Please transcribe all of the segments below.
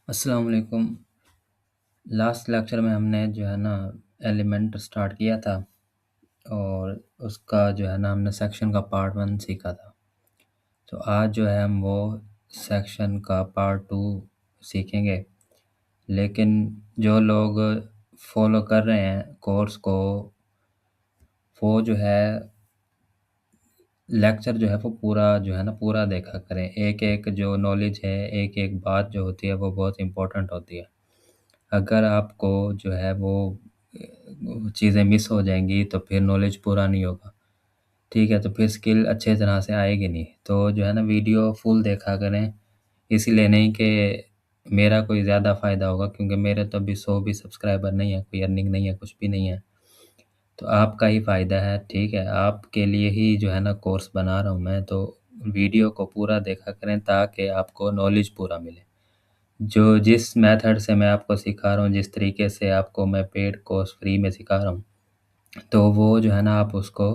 अस्सलाम वालेकुम। Last lecture में हमने जो है ना एलिमेंट स्टार्ट किया था और उसका जो है ना हमने सेक्शन का पार्ट 1 सीखा था। तो आज जो है हम वो सेक्शन का पार्ट 2 सीखेंगे। लेकिन जो लोग फॉलो कर रहे हैं कोर्स को, वो जो है लेक्चर जो है वो पूरा जो है ना पूरा देखा करें। एक-एक जो नॉलेज है, एक-एक बात जो होती है वो बहुत इम्पोर्टेंट होती है। अगर आपको जो है वो चीज़ें मिस हो जाएँगी तो फिर नॉलेज पूरा नहीं होगा, ठीक है? तो फिर स्किल अच्छे तरह से आएगी नहीं। तो जो है ना वीडियो फुल देखा करें, इसीलिए नहीं कि मेरा कोई ज़्यादा फ़ायदा होगा क्योंकि मेरे तो अभी 100 भी सब्सक्राइबर नहीं है, कोई अर्निंग नहीं है, कुछ भी नहीं है। तो आपका ही फ़ायदा है, ठीक है? आपके लिए ही जो है ना कोर्स बना रहा हूँ मैं, तो वीडियो को पूरा देखा करें ताकि आपको नॉलेज पूरा मिले। जो जिस मेथड से मैं आपको सिखा रहा हूँ, जिस तरीके से आपको मैं पेड कोर्स फ्री में सिखा रहा हूँ, तो वो जो है ना आप उसको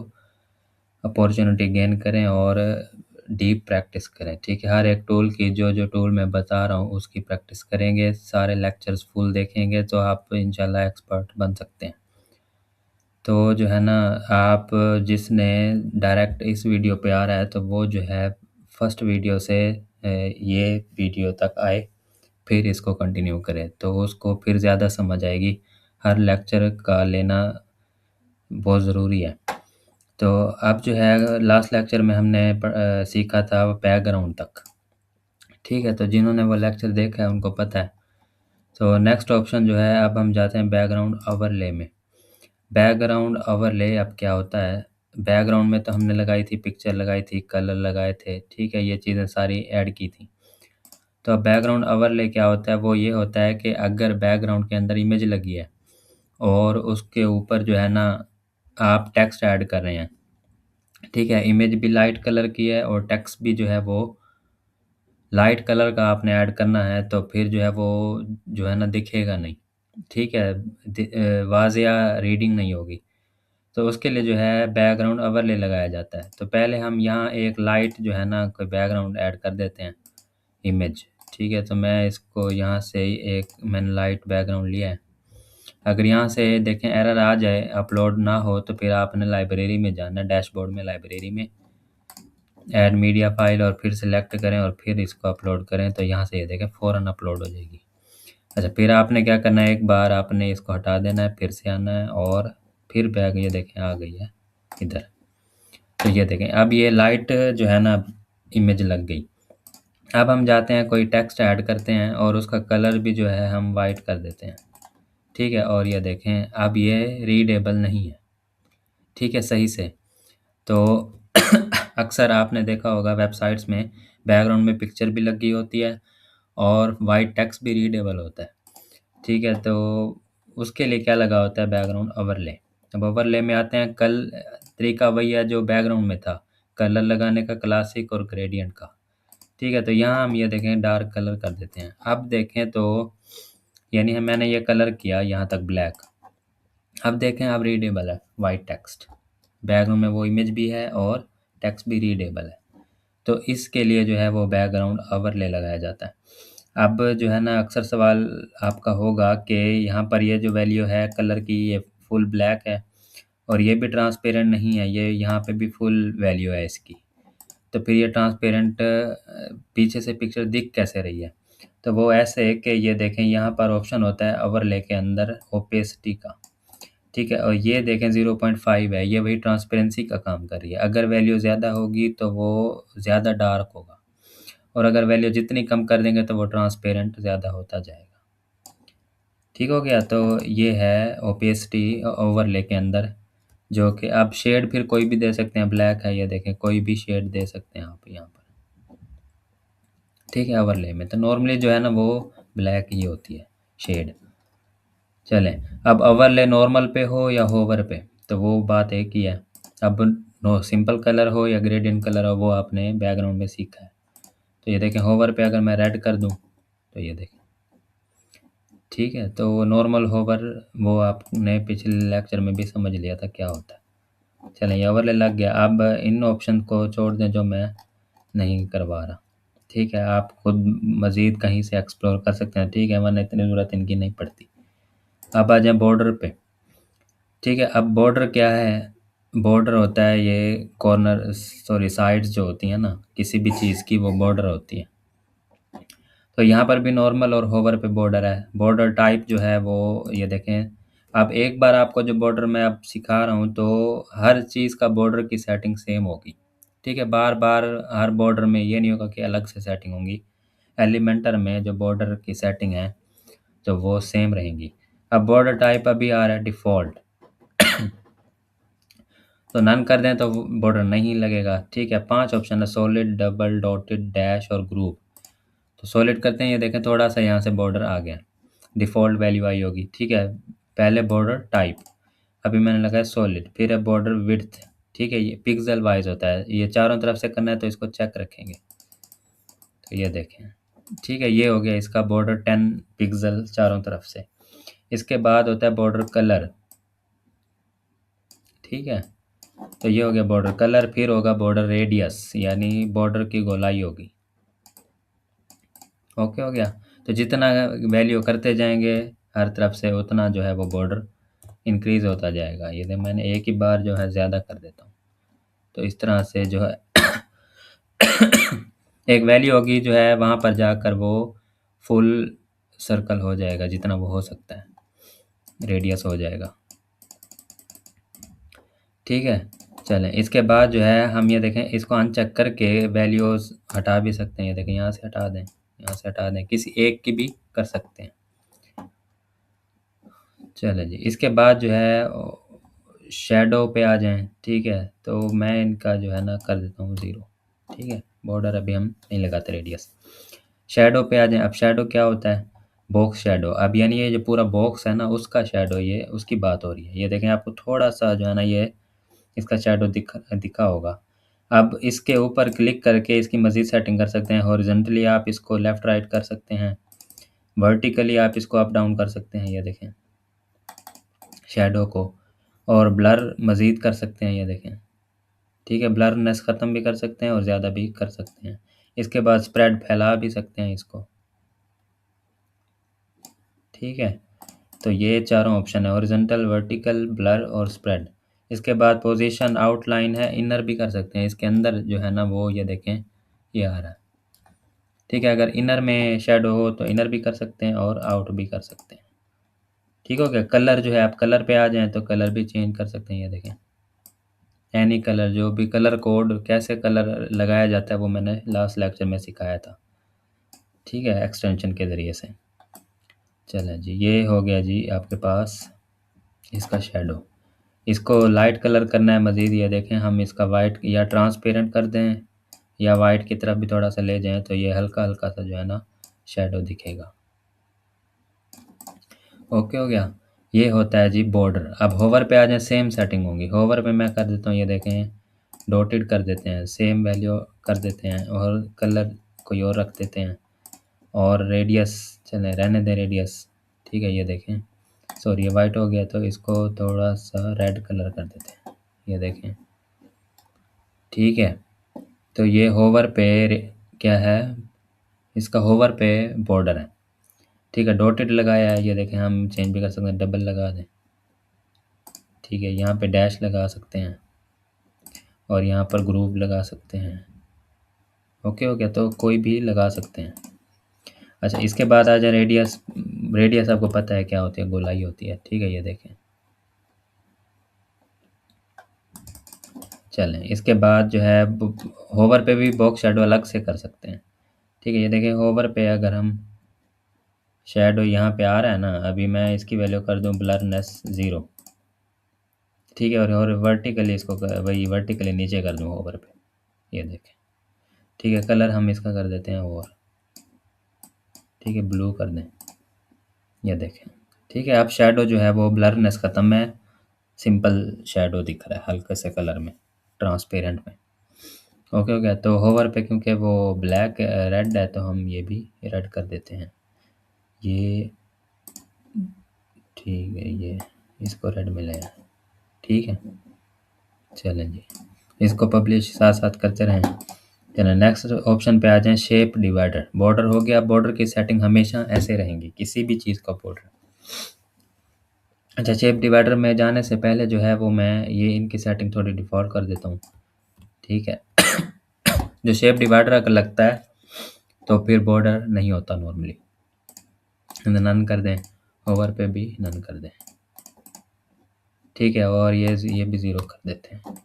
अपॉर्च्युनिटी गेन करें और डीप प्रैक्टिस करें, ठीक है? हर एक टूल की जो टूल मैं बता रहा हूँ उसकी प्रैक्टिस करेंगे, सारे लेक्चर्स फुल देखेंगे तो आप इंशाल्लाह एक्सपर्ट बन सकते हैं। तो जो है ना आप जिसने डायरेक्ट इस वीडियो पे आ रहा है तो वो जो है फर्स्ट वीडियो से ये वीडियो तक आए, फिर इसको कंटिन्यू करे, तो उसको फिर ज़्यादा समझ आएगी। हर लेक्चर का लेना बहुत ज़रूरी है। तो अब जो है लास्ट लेक्चर में हमने सीखा था बैकग्राउंड तक, ठीक है? तो जिन्होंने वो लेक्चर देखा है उनको पता है। तो नेक्स्ट ऑप्शन जो है अब हम जाते हैं बैकग्राउंड ओवरले में। बैकग्राउंड ओवरले अब क्या होता है, बैकग्राउंड में तो हमने लगाई थी, पिक्चर लगाई थी, कलर लगाए थे, ठीक है? ये चीज़ें सारी ऐड की थी। तो अब बैकग्राउंड ओवरले क्या होता है, वो ये होता है कि अगर बैकग्राउंड के अंदर इमेज लगी है और उसके ऊपर जो है ना आप टेक्स्ट ऐड कर रहे हैं, ठीक है? इमेज भी लाइट कलर की है और टेक्स्ट भी जो है वो लाइट कलर का आपने ऐड करना है, तो फिर जो है वो जो है ना दिखेगा नहीं, ठीक है? वाज़िया रीडिंग नहीं होगी। तो उसके लिए जो है बैकग्राउंड ओवरले लगाया जाता है। तो पहले हम यहाँ एक लाइट जो है ना कोई बैकग्राउंड ऐड कर देते हैं, इमेज, ठीक है? तो मैं इसको यहाँ से एक मैंने लाइट बैकग्राउंड लिया है। अगर यहाँ से देखें एरर आ जाए, अपलोड ना हो, तो फिर आपने लाइब्रेरी में जाना है, डैशबोर्ड में लाइब्रेरी में ऐड मीडिया फाइल और फिर सेलेक्ट करें और फिर इसको अपलोड करें, तो यहाँ से ये देखें फ़ौरन अपलोड हो जाएगी। अच्छा, फिर आपने क्या करना है, एक बार आपने इसको हटा देना है, फिर से आना है और फिर बैग ये देखें आ गई है इधर। तो ये देखें अब ये लाइट जो है ना इमेज लग गई। अब हम जाते हैं कोई टेक्स्ट ऐड करते हैं और उसका कलर भी जो है हम वाइट कर देते हैं, ठीक है? और ये देखें अब ये रीडेबल नहीं है, ठीक है, सही से। तो अक्सर आपने देखा होगा वेबसाइट्स में बैकग्राउंड में पिक्चर भी लगी होती है और वाइट टेक्स्ट भी रीडेबल होता है, ठीक है? तो उसके लिए क्या लगा होता है बैकग्राउंड ओवरले। अब ओवरले में आते हैं, तरीका वही है जो बैकग्राउंड में था, कलर लगाने का क्लासिक और ग्रेडियंट का, ठीक है? तो यहाँ हम ये देखें डार्क कलर कर देते हैं। अब देखें तो यानी मैंने ये कलर किया यहाँ तक ब्लैक। अब देखें अब रीडेबल है वाइट टेक्स्ट, बैकग्राउंड में वो इमेज भी है और टेक्स्ट भी रीडेबल है। तो इसके लिए जो है वो बैकग्राउंड ओवरले लगाया जाता है। अब जो है ना अक्सर सवाल आपका होगा कि यहाँ पर ये जो वैल्यू है कलर की ये फुल ब्लैक है और ये भी ट्रांसपेरेंट नहीं है, ये यहाँ पे भी फुल वैल्यू है इसकी। तो फिर ये ट्रांसपेरेंट पीछे से पिक्चर दिख कैसे रही है? तो वो ऐसे है कि ये देखें यहाँ पर ऑप्शन होता है ओवरले के अंदर ओपेसिटी का, ठीक है? और ये देखें 0.5 है, ये वही ट्रांसपेरेंसी का काम कर रही है। अगर वैल्यू ज़्यादा होगी तो वो ज़्यादा डार्क होगा और अगर वैल्यू जितनी कम कर देंगे तो वो ट्रांसपेरेंट ज़्यादा होता जाएगा। ठीक हो गया? तो ये है ओपेसिटी ओवरले के अंदर, जो कि आप शेड फिर कोई भी दे सकते हैं, ब्लैक है ये देखें, कोई भी शेड दे सकते हैं आप यहाँ पर, ठीक है? ओवरले में तो नॉर्मली जो है ना वो ब्लैक ही होती है शेड। चलें, अब ओवरले नॉर्मल पे हो या होवर पे तो वो बात एक ही है। अब नो सिंपल कलर हो या ग्रेडियंट कलर हो वो आपने बैकग्राउंड में सीखा है। तो ये देखें होवर पे अगर मैं रेड कर दूं तो ये देखें, ठीक है? तो नॉर्मल होवर वो आपने पिछले लेक्चर में भी समझ लिया था क्या होता है। चलें, ये ओवरले लग गया। अब इन ऑप्शन को छोड़ दें जो मैं नहीं करवा रहा, ठीक है, आप खुद मज़ीद कहीं से एक्सप्लोर कर सकते हैं, ठीक है, वरना इतनी ज़रूरत इनकी नहीं पड़ती। अब आ जाएँ बॉर्डर पे। ठीक है, अब बॉर्डर क्या है? बॉर्डर होता है ये कॉर्नर सॉरी साइड्स जो होती हैं ना, किसी भी चीज़ की वो बॉर्डर होती है। तो यहाँ पर भी नॉर्मल और होवर पे बॉर्डर है। बॉर्डर टाइप जो है वो ये देखें, अब एक बार आपको जो बॉर्डर मैं अब सिखा रहा हूँ तो हर चीज़ का बॉर्डर की सेटिंग सेम होगी। ठीक है, बार-बार हर बॉर्डर में ये नहीं होगा कि अलग से सेटिंग होंगी। एलिमेंटर में जो बॉर्डर की सेटिंग है, तो वो सेम रहेंगी। अब बॉर्डर टाइप अभी आ रहा है डिफ़ॉल्ट। तो नन कर दें तो बॉर्डर नहीं लगेगा। ठीक है, 5 ऑप्शन है सॉलिड, डबल, डॉटेड, डैश और ग्रुप। तो सॉलिड करते हैं, ये देखें थोड़ा-सा यहाँ से बॉर्डर आ गया। डिफ़ॉल्ट वैल्यू आई होगी, ठीक है। पहले बॉर्डर टाइप, अभी मैंने लगाया सॉलिड, फिर है बॉर्डर विड्थ, ठीक है, ये पिक्सेल वाइज़ होता है। ये चारों तरफ से करना है तो इसको चेक रखेंगे। तो ये देखें, ठीक है, ये हो गया इसका बॉर्डर 10 पिक्सेल चारों तरफ से। इसके बाद होता है बॉर्डर कलर, ठीक है। तो ये हो गया बॉर्डर कलर, फिर होगा बॉर्डर रेडियस यानी बॉर्डर की गोलाई होगी। ओके हो गया। तो जितना वैल्यू करते जाएंगे हर तरफ से उतना जो है वो बॉर्डर इंक्रीज़ होता जाएगा। ये तो मैंने एक ही बार जो है ज़्यादा कर देता हूँ। तो इस तरह से जो है एक वैल्यू होगी जो है वहाँ पर जाकर वो फुल सर्कल हो जाएगा जितना वो हो सकता है, रेडियस हो जाएगा। ठीक है, चलें इसके बाद जो है हम ये देखें इसको अनचेक करके वैल्यूज़ हटा भी सकते हैं। ये देखें यहाँ से हटा दें, यहाँ से हटा दें, किसी एक की भी कर सकते हैं। चलें जी, इसके बाद जो है शैडो पे आ जाएं। ठीक है, तो मैं इनका जो है ना कर देता हूँ 0। ठीक है, बॉर्डर अभी हम नहीं लगाते रेडियस। शैडो पे आ जाएं। अब शैडो क्या होता है? Box shadow. अब यानी ये जो पूरा बॉक्स है ना उसका शैडो, ये उसकी बात हो रही है। ये देखें आपको थोड़ा सा जो है ना ये इसका शैडो दिखा होगा। अब इसके ऊपर क्लिक करके इसकी मज़ीद सेटिंग कर सकते हैं। हॉरिजॉन्टली आप इसको लेफ़्ट राइट कर सकते हैं, वर्टिकली आप इसको अप डाउन कर सकते हैं। ये देखें शैडो को, और ब्लर मज़ीद कर सकते हैं। ये देखें, ठीक है, ब्लरनेस ख़त्म भी कर सकते हैं और ज़्यादा भी कर सकते हैं। इसके बाद स्प्रेड फैला भी सकते हैं इसको। ठीक है, तो ये चारों ऑप्शन है, हॉरिजॉन्टल, वर्टिकल, ब्लर और स्प्रेड। इसके बाद पोजीशन आउटलाइन है, इनर भी कर सकते हैं। इसके अंदर जो है ना वो ये देखें ये आ रहा है। ठीक है, अगर इनर में शेडो हो तो इनर भी कर सकते हैं और आउट भी कर सकते हैं। ठीक हो गया। कलर जो है आप कलर पे आ जाएं तो कलर भी चेंज कर सकते हैं। ये देखें एनी कलर, जो भी कलर कोड कैसे कलर लगाया जाता है वो मैंने लास्ट लेक्चर में सिखाया था। ठीक है, एक्सटेंशन के ज़रिए से। चलें जी, ये हो गया जी आपके पास इसका शेडो। इसको लाइट कलर करना है मज़ीद। ये देखें हम इसका वाइट या ट्रांसपेरेंट कर दें या वाइट की तरफ भी थोड़ा सा ले जाएं तो ये हल्का हल्का सा जो है ना शेडो दिखेगा। ओके हो गया। ये होता है जी बॉर्डर। अब होवर पे आ जाएं, सेम सेटिंग होगी। होवर पे मैं कर देता हूँ, ये देखें डॉटेड कर देते हैं, सेम वैल्यू कर देते हैं और कलर कोई और रख देते हैं और रेडियस चलें रहने दें रेडियस। ठीक है, ये देखें सॉरी ये वाइट हो गया तो इसको थोड़ा सा रेड कलर कर देते हैं। ये देखें, ठीक है, तो ये होवर पे क्या है, इसका होवर पे बॉर्डर है। ठीक है, डॉटेड लगाया है। ये देखें हम चेंज भी कर सकते हैं, डबल लगा दें। ठीक है, यहाँ पे डैश लगा सकते हैं और यहाँ पर ग्रुप लगा सकते हैं। ओके हो गया, तो कोई भी लगा सकते हैं। अच्छा, इसके बाद आ जाए रेडियस। रेडियस आपको पता है क्या होती है, गोलाई होती है। ठीक है, ये देखें चलें इसके बाद जो है होवर पे भी बॉक्स शेडो अलग से कर सकते हैं। ठीक है, ये देखें होवर पे अगर हम शेडो यहाँ पे आ रहा है ना, अभी मैं इसकी वैल्यू कर दूँ ब्लरनेस 0। ठीक है, और वर्टिकली इसको वही वर्टिकली नीचे कर दूँ होवर पे। ये देखें, ठीक है, कलर हम इसका कर देते हैं और ठीक है ब्लू कर दें। ये देखें, ठीक है, अब शेडो जो है वो ब्लरनेस ख़त्म है, सिंपल शेडो दिख रहा है हल्के से कलर में, ट्रांसपेरेंट में। ओके हो गया। तो होवर पे क्योंकि वो ब्लैक रेड है तो हम ये भी रेड कर देते हैं। ये ठीक है, ये इसको रेड में ले आए। ठीक है, चलें जी, इसको पब्लिश साथ साथ करते रहें। चलो नेक्स्ट ऑप्शन पे आ जाएं, शेप डिवाइडर। बॉर्डर हो गया, बॉर्डर की सेटिंग हमेशा ऐसे रहेंगी किसी भी चीज़ का बॉर्डर। अच्छा, शेप डिवाइडर में जाने से पहले जो है वो मैं ये इनकी सेटिंग थोड़ी डिफ़ॉल्ट कर देता हूँ, ठीक है। जो शेप डिवाइडर अगर लगता है तो फिर बॉर्डर नहीं होता नॉर्मली। नन कर दें, ओवर पे भी नन कर दें, ठीक है। और ये भी ज़ीरो कर देते हैं।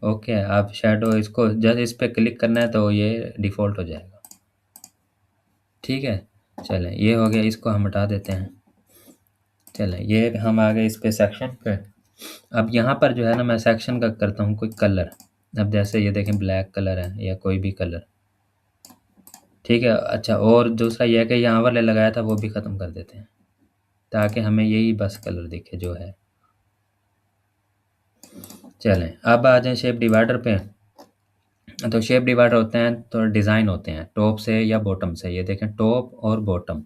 ओके, आप शेडो इसको जस्ट इस पे क्लिक करना है तो ये डिफ़ॉल्ट हो जाएगा, ठीक है। चलें, ये हो गया, इसको हम हटा देते हैं। चलें, ये हम आ गए इस पे सेक्शन पे। अब यहाँ पर जो है ना मैं सेक्शन का करता हूँ कोई कलर। अब जैसे ये देखें ब्लैक कलर है या कोई भी कलर, ठीक है। अच्छा, और दूसरा ये है कि यहाँ वाले लगाया था वो भी ख़त्म कर देते हैं ताकि हमें यही बस कलर दिखे जो है। चलें, अब आ जाएं शेप डिवाइडर पे। तो शेप डिवाइडर होते हैं तो डिज़ाइन होते हैं टॉप से या बॉटम से। ये देखें टॉप और बॉटम।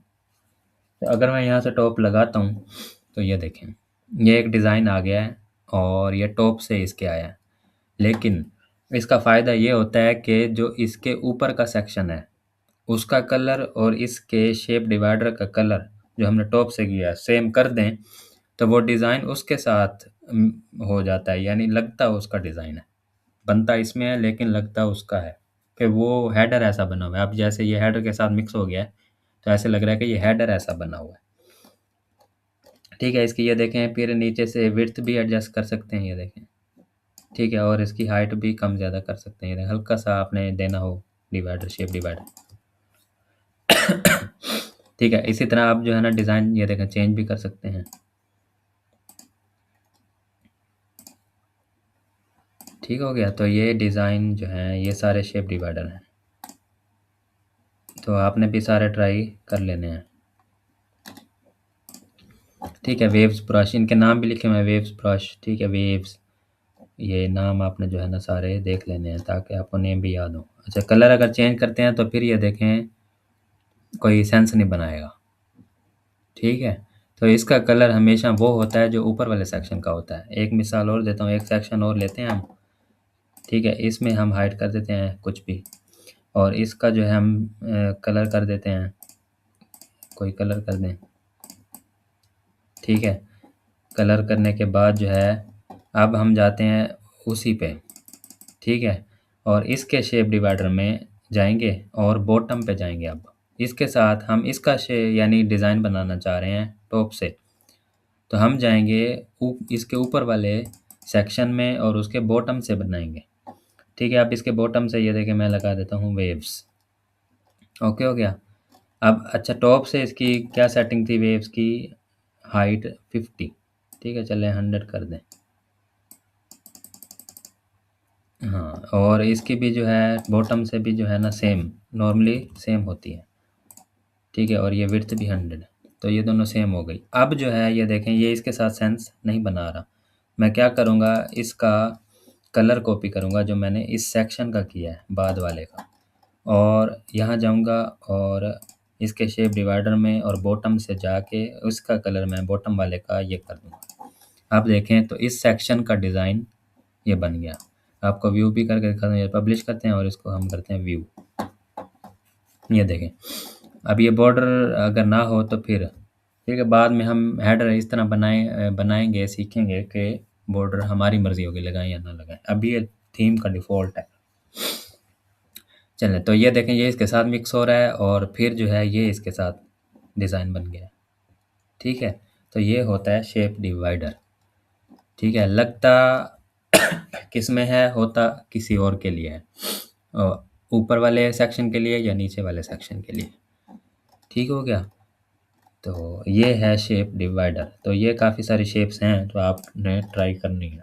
तो अगर मैं यहाँ से टॉप लगाता हूँ तो ये देखें, ये एक डिज़ाइन आ गया है और ये टॉप से इसके आया है। लेकिन इसका फ़ायदा ये होता है कि जो इसके ऊपर का सेक्शन है उसका कलर और इसके शेप डिवाइडर का कलर जो हमने टॉप से किया सेम कर दें तो वो डिज़ाइन उसके साथ हो जाता है, यानी लगता उसका डिज़ाइन है। बनता इसमें है लेकिन लगता उसका है कि वो हेडर ऐसा बना हुआ है। अब जैसे ये हेडर के साथ मिक्स हो गया है तो ऐसे लग रहा है कि ये हेडर ऐसा बना हुआ है, ठीक है। इसकी ये देखें, फिर नीचे से विड्थ भी एडजस्ट कर सकते हैं, ये देखें, ठीक है। और इसकी हाइट भी कम ज़्यादा कर सकते हैं, ये देखें, हल्का सा आपने देना हो डिवाइडर, शेप डिवाइडर, ठीक है। इसी तरह आप जो है ना डिज़ाइन ये देखें चेंज भी कर सकते हैं, ठीक हो गया। तो ये डिज़ाइन जो है ये सारे शेप डिवाइडर हैं, तो आपने भी सारे ट्राई कर लेने हैं, ठीक है। वेव्स ब्रश, इनके नाम भी लिखे हुए हैं, वेव्स ब्रश, ठीक है। वेव्स, ये नाम आपने जो है ना सारे देख लेने हैं ताकि आपको नेम भी याद हो। अच्छा, कलर अगर चेंज करते हैं तो फिर ये देखें कोई सेंस नहीं बनाएगा, ठीक है। तो इसका कलर हमेशा वो होता है जो ऊपर वाले सेक्शन का होता है। एक मिसाल और देता हूँ, एक सेक्शन और लेते हैं हम, ठीक है। इसमें हम हाइड कर देते हैं कुछ भी और इसका जो है हम कलर कर देते हैं, कोई कलर कर दें, ठीक है। कलर करने के बाद जो है अब हम जाते हैं उसी पे, ठीक है। और इसके शेप डिवाइडर में जाएंगे और बॉटम पे जाएंगे। अब इसके साथ हम इसका यानी डिज़ाइन बनाना चाह रहे हैं टॉप से, तो हम जाएंगे इसके ऊपर वाले सेक्शन में और उसके बॉटम से बनाएंगे, ठीक है। अब इसके बॉटम से ये देखें मैं लगा देता हूँ वेव्स, ओके हो गया। अब अच्छा, टॉप से इसकी क्या सेटिंग थी वेव्स की, हाइट 50, ठीक है। चलें 100 कर दें, हाँ। और इसकी भी जो है बॉटम से भी जो है ना सेम, नॉर्मली सेम होती है, ठीक है। और ये विड्थ भी 100 है, तो ये दोनों सेम हो गई। अब जो है ये देखें ये इसके साथ सेंस नहीं बना रहा। मैं क्या करूँगा, इसका कलर कॉपी करूँगा जो मैंने इस सेक्शन का किया है बाद वाले का, और यहाँ जाऊँगा और इसके शेप डिवाइडर में और बॉटम से जाके उसका कलर मैं बॉटम वाले का ये कर दूँगा। आप देखें तो इस सेक्शन का डिज़ाइन ये बन गया। आपको व्यू भी करके दिखाता हूँ, ये पब्लिश करते हैं और इसको हम करते हैं व्यू, ये देखें। अब ये बॉर्डर अगर ना हो तो फिर ठीक है, बाद में हम हेडर इस तरह बनाएंगे, सीखेंगे कि बॉर्डर हमारी मर्ज़ी होगी लगाएं या ना लगाएं। अभी ये थीम का डिफ़ॉल्ट है। चलें, तो ये देखें ये इसके साथ मिक्स हो रहा है और फिर जो है ये इसके साथ डिज़ाइन बन गया है, ठीक है। तो ये होता है शेप डिवाइडर, ठीक है। लगता किस में है, होता किसी और के लिए है, ऊपर वाले सेक्शन के लिए या नीचे वाले सेक्शन के लिए, ठीक हो गया। तो ये है शेप डिवाइडर। तो ये काफ़ी सारी शेप्स हैं जो आपने ट्राई करनी है,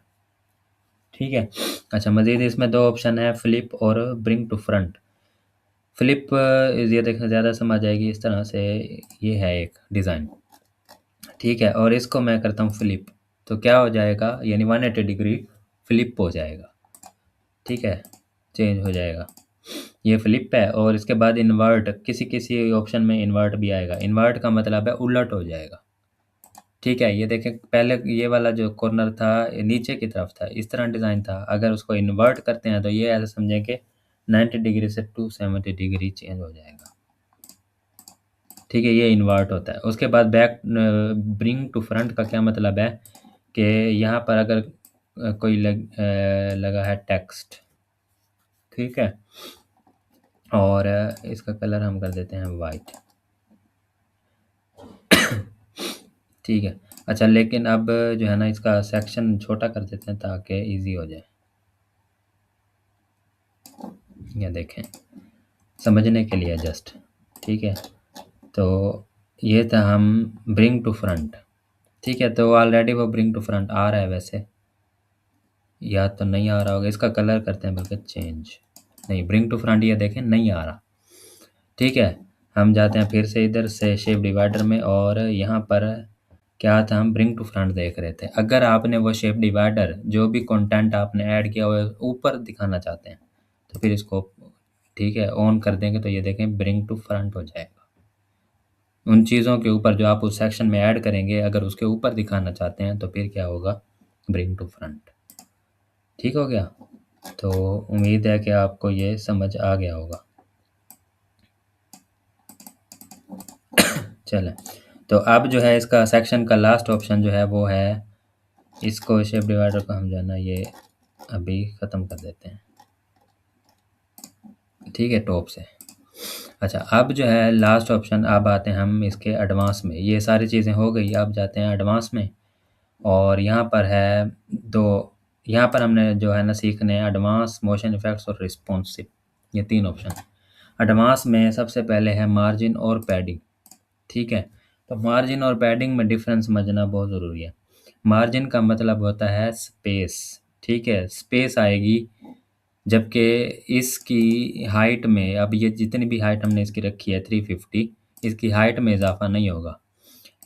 ठीक है। अच्छा, मज़ीद इसमें दो ऑप्शन है, फ्लिप और ब्रिंग टू फ्रंट। फ्लिप ये देखना ज़्यादा समझ आएगी, इस तरह से ये है एक डिज़ाइन, ठीक है। और इसको मैं करता हूँ फ्लिप, तो क्या हो जाएगा, यानी 180 डिग्री फ्लिप हो जाएगा, ठीक है, चेंज हो जाएगा। ये फ्लिप है और इसके बाद इन्वर्ट, किसी किसी ऑप्शन में इन्वर्ट भी आएगा। इन्वर्ट का मतलब है उलट हो जाएगा, ठीक है। ये देखें पहले ये वाला जो कॉर्नर था ये नीचे की तरफ था, इस तरह डिज़ाइन था। अगर उसको इन्वर्ट करते हैं तो ये ऐसा समझें कि 90 डिग्री से 270 डिग्री चेंज हो जाएगा। ठीक है, ये इन्वर्ट होता है। उसके बाद बैक ब्रिंग टू फ्रंट का क्या मतलब है कि यहाँ पर अगर कोई लगा है टेक्स्ट, ठीक है, और इसका कलर हम कर देते हैं वाइट। ठीक है। अच्छा, लेकिन अब जो है ना इसका सेक्शन छोटा कर देते हैं ताकि इजी हो जाए। ये देखें, समझने के लिए जस्ट। ठीक है, तो ये था हम ब्रिंग टू फ्रंट। ठीक है, तो ऑलरेडी वो ब्रिंग टू फ्रंट आ रहा है वैसे, या तो नहीं आ रहा होगा। इसका कलर करते हैं बल्कि चेंज। नहीं, ब्रिंग टू फ्रंट ये देखें नहीं आ रहा। ठीक है, हम जाते हैं फिर से इधर से शेप डिवाइडर में, और यहाँ पर क्या था, हम ब्रिंग टू फ्रंट देख रहे थे। अगर आपने वो शेप डिवाइडर जो भी कंटेंट आपने ऐड किया हुआ है ऊपर दिखाना चाहते हैं, तो फिर इसको ठीक है ऑन कर देंगे, तो ये देखें ब्रिंग टू फ्रंट हो जाएगा। उन चीज़ों के ऊपर जो आप उस सेक्शन में ऐड करेंगे, अगर उसके ऊपर दिखाना चाहते हैं तो फिर क्या होगा, ब्रिंग टू फ्रंट। ठीक हो गया। तो उम्मीद है कि आपको ये समझ आ गया होगा। चलें, तो अब जो है इसका सेक्शन का लास्ट ऑप्शन जो है वो है, इसको शेप डिवाइडर को हम जो है ना ये अभी ख़त्म कर देते हैं। ठीक है, टॉप से। अच्छा, अब जो है लास्ट ऑप्शन, अब आते हैं हम इसके एडवांस में। ये सारी चीज़ें हो गई, अब जाते हैं एडवांस में। और यहाँ पर है दो, यहाँ पर हमने जो है ना सीखने हैं एडवांस, मोशन इफेक्ट्स और रिस्पॉन्सिव, ये तीन ऑप्शन। एडवांस में सबसे पहले है मार्जिन और पैडिंग। ठीक है, तो मार्जिन और पैडिंग में डिफरेंस समझना बहुत ज़रूरी है। मार्जिन का मतलब होता है स्पेस। ठीक है, स्पेस आएगी, जबकि इसकी हाइट में, अब ये जितनी भी हाइट हमने इसकी रखी है 350, इसकी हाइट में इजाफा नहीं होगा।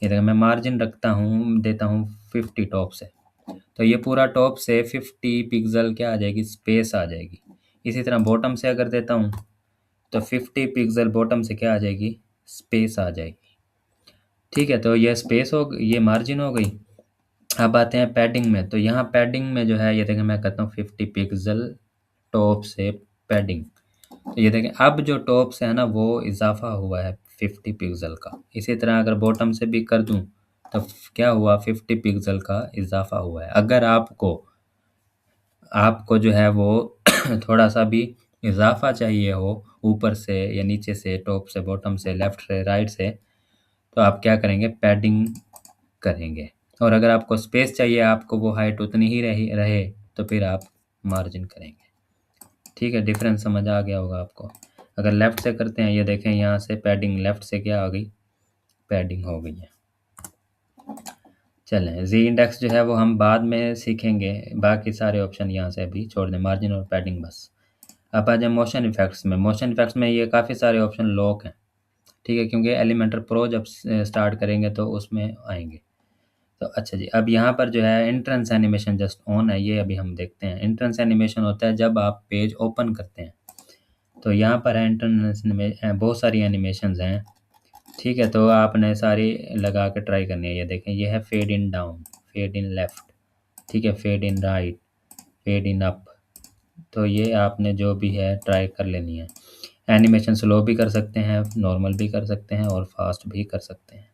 ये देखो, मैं मार्जिन रखता हूँ, देता हूँ 50 टॉप से, तो ये पूरा टॉप से 50 पिक्सल क्या आ जाएगी, स्पेस आ जाएगी। इसी तरह बॉटम से अगर देता हूँ तो 50 पिक्सल बॉटम से क्या आ जाएगी, स्पेस आ जाएगी। ठीक है, तो ये स्पेस हो, ये मार्जिन हो गई। अब आते हैं पैडिंग में। तो यहाँ पैडिंग में जो है, ये देखें मैं करता हूँ 50 पिक्सल टॉप से पैडिंग। तो ये देखें, अब जो टॉप से है ना वो इजाफा हुआ है 50 पिक्सल का। इसी तरह अगर बॉटम से भी कर दूँ तो क्या हुआ, 50 पिक्सल का इजाफा हुआ है। अगर आपको आपको जो है वो थोड़ा सा भी इजाफा चाहिए हो, ऊपर से या नीचे से, टॉप से बॉटम से, लेफ्ट से राइट से, तो आप क्या करेंगे, पैडिंग करेंगे। और अगर आपको स्पेस चाहिए, आपको वो हाइट उतनी ही रहे, तो फिर आप मार्जिन करेंगे। ठीक है, डिफरेंस समझ आ गया होगा आपको। अगर लेफ़्ट से करते हैं, ये देखें यहाँ से पैडिंग, लेफ़्ट से क्या आ गई, पैडिंग हो गई है। चलें, जी इंडेक्स जो है वो हम बाद में सीखेंगे, बाकी सारे ऑप्शन यहाँ से अभी छोड़ दें, मार्जिन और पैडिंग बस। अब आ जाए मोशन इफेक्ट्स में। मोशन इफेक्ट्स में ये काफ़ी सारे ऑप्शन लॉक हैं। ठीक है, क्योंकि एलिमेंटर प्रो जब स्टार्ट करेंगे तो उसमें आएंगे। तो अच्छा जी, अब यहाँ पर जो है एंट्रेंस एनिमेशन जस्ट ऑन है, ये अभी हम देखते हैं। एंट्रेंस एनिमेशन होता है जब आप पेज ओपन करते हैं। तो यहाँ पर है एंट्रेंस बहुत सारी एनिमेशंस हैं। ठीक है, तो आपने सारी लगा के ट्राई करनी है। ये देखें, ये है fade in down, fade in left, ठीक है, fade in right, fade in up. तो ये आपने जो भी है ट्राई कर लेनी है। एनिमेशन स्लो भी कर सकते हैं, नॉर्मल भी कर सकते हैं, और फास्ट भी कर सकते हैं।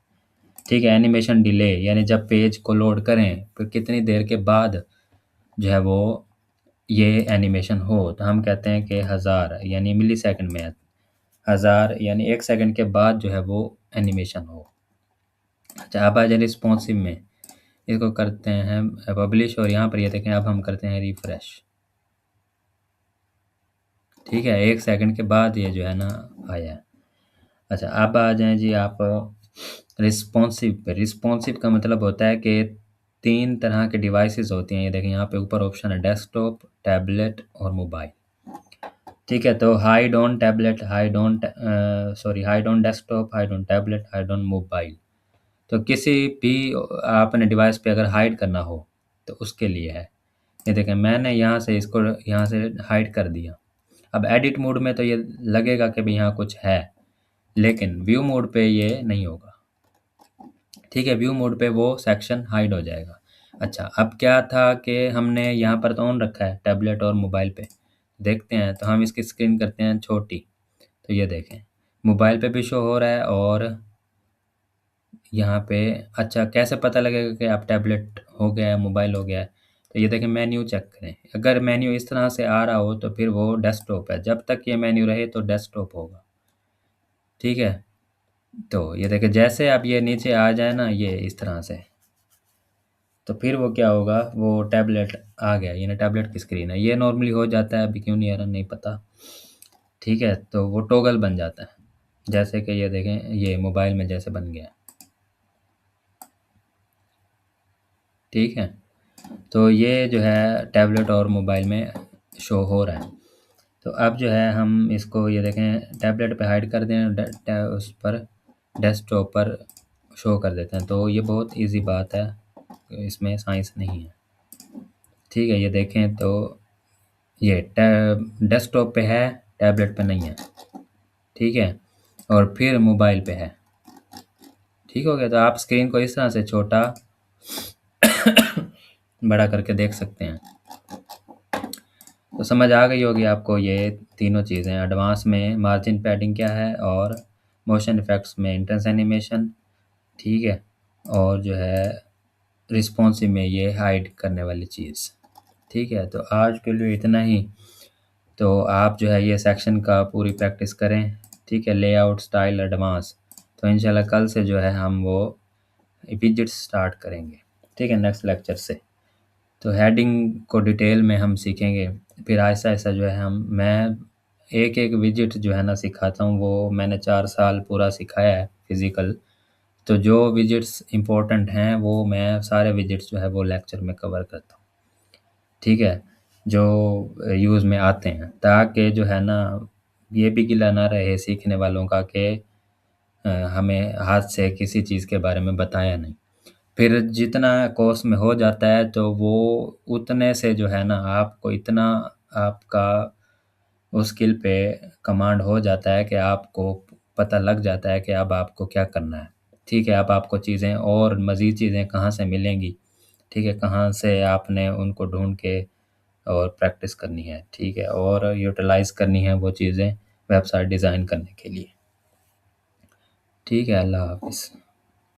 ठीक है, एनिमेशन डिले यानी जब पेज को लोड करें फिर कितनी देर के बाद जो है वो ये एनिमेशन हो, तो हम कहते हैं कि 1000 यानी मिली सेकंड में है। 1000 यानी 1 सेकंड के बाद जो है वो एनिमेशन हो। अच्छा, अब आ जाए रिस्पॉन्सिव में। इसको करते हैं पब्लिश, और यहाँ पर ये देखें अब हम करते हैं रिफ्रेश। ठीक है, 1 सेकंड के बाद ये जो है ना आया है। अच्छा, अब आ जाएँ जी आप रिस्पॉन्सिव पे। रिस्पॉन्सिव का मतलब होता है कि 3 तरह के डिवाइसेस होती हैं। ये देखें, यहाँ पे ऊपर ऑप्शन है डेस्कटॉप, टैबलेट और मोबाइल। ठीक है, तो hide on tablet, hide on desktop, hide on tablet, hide on mobile. तो किसी भी आपने डिवाइस पे अगर हाइड करना हो तो उसके लिए है। ये देखें, मैंने यहाँ से इसको यहाँ से हाइड कर दिया। अब एडिट मोड में तो ये लगेगा कि भाई यहाँ कुछ है, लेकिन व्यू मोड पे ये नहीं होगा। ठीक है, व्यू मोड पे वो सेक्शन हाइड हो जाएगा। अच्छा, अब क्या था कि हमने यहाँ पर तो ऑन रखा है टैबलेट और मोबाइल पे, देखते हैं तो हम इसकी स्क्रीन करते हैं छोटी। तो ये देखें, मोबाइल पे भी शो हो रहा है और यहाँ पे अच्छा कैसे पता लगेगा कि आप टैबलेट हो गया है, मोबाइल हो गया है? तो ये देखें मेन्यू चेक करें, अगर मेन्यू इस तरह से आ रहा हो तो फिर वो डेस्कटॉप है, जब तक ये मेन्यू रहे तो डेस्कटॉप होगा, ठीक है? तो ये देखें जैसे अब ये नीचे आ जाए ना ये इस तरह से, तो फिर वो क्या होगा, वो टैबलेट आ गया, यानी टैबलेट की स्क्रीन है। ये नॉर्मली हो जाता है, अभी क्यों नहीं आ रहा नहीं पता, ठीक है? तो वो टॉगल बन जाता है, जैसे कि ये देखें ये मोबाइल में जैसे बन गया है, ठीक है? तो ये जो है टैबलेट और मोबाइल में शो हो रहा है। तो अब जो है हम इसको ये देखें टैबलेट पे हाइड कर दें, उस पर डेस्कटॉप पर शो कर देते हैं। तो ये बहुत इजी बात है, इसमें साइंस नहीं है, ठीक है? ये देखें तो ये डेस्कटॉप पे है, टैबलेट पे नहीं है, ठीक है? और फिर मोबाइल पे है, ठीक हो गया? तो आप स्क्रीन को इस तरह से छोटा बड़ा करके देख सकते हैं। तो समझ आ गई होगी आपको ये तीनों चीज़ें, एडवांस में मार्जिन पैडिंग क्या है और मोशन इफेक्ट्स में इंटेंस एनिमेशन, ठीक है? और जो है रिस्पॉन्सिव में ये हाइड करने वाली चीज़, ठीक है? तो आज के लिए इतना ही। तो आप जो है ये सेक्शन का पूरी प्रैक्टिस करें, ठीक है? Layout style advance. तो इंशाल्लाह कल से जो है हम वो विजिट्स स्टार्ट करेंगे, ठीक है? नेक्स्ट लेक्चर से। तो हेडिंग को डिटेल में हम सीखेंगे, फिर आहिस्ता-आहिस्ता जो है मैं एक-एक विजिट जो है ना सिखाता हूँ, वो मैंने 4 साल पूरा सिखाया है फिज़िकल। तो जो विजिट्स इम्पोर्टेंट हैं, वो मैं सारे विजिट्स जो है वो लेक्चर में कवर करता हूँ, ठीक है? जो यूज़ में आते हैं, ताकि जो है ना ये भी गिला ना रहे सीखने वालों का कि हमें हाथ से किसी चीज़ के बारे में बताया नहीं। फिर जितना कोर्स में हो जाता है तो वो उतने से जो है ना आपको इतना आपका उस स्किल पे कमांड हो जाता है कि आपको पता लग जाता है कि अब आपको क्या करना है, ठीक है? अब आपको चीज़ें और मज़ीद चीज़ें कहाँ से मिलेंगी, ठीक है? कहाँ से आपने उनको ढूँढ के और प्रैक्टिस करनी है, ठीक है? और यूटिलाइज़ करनी है वो चीज़ें वेबसाइट डिज़ाइन करने के लिए, ठीक है? अल्लाह हाफ़िज़।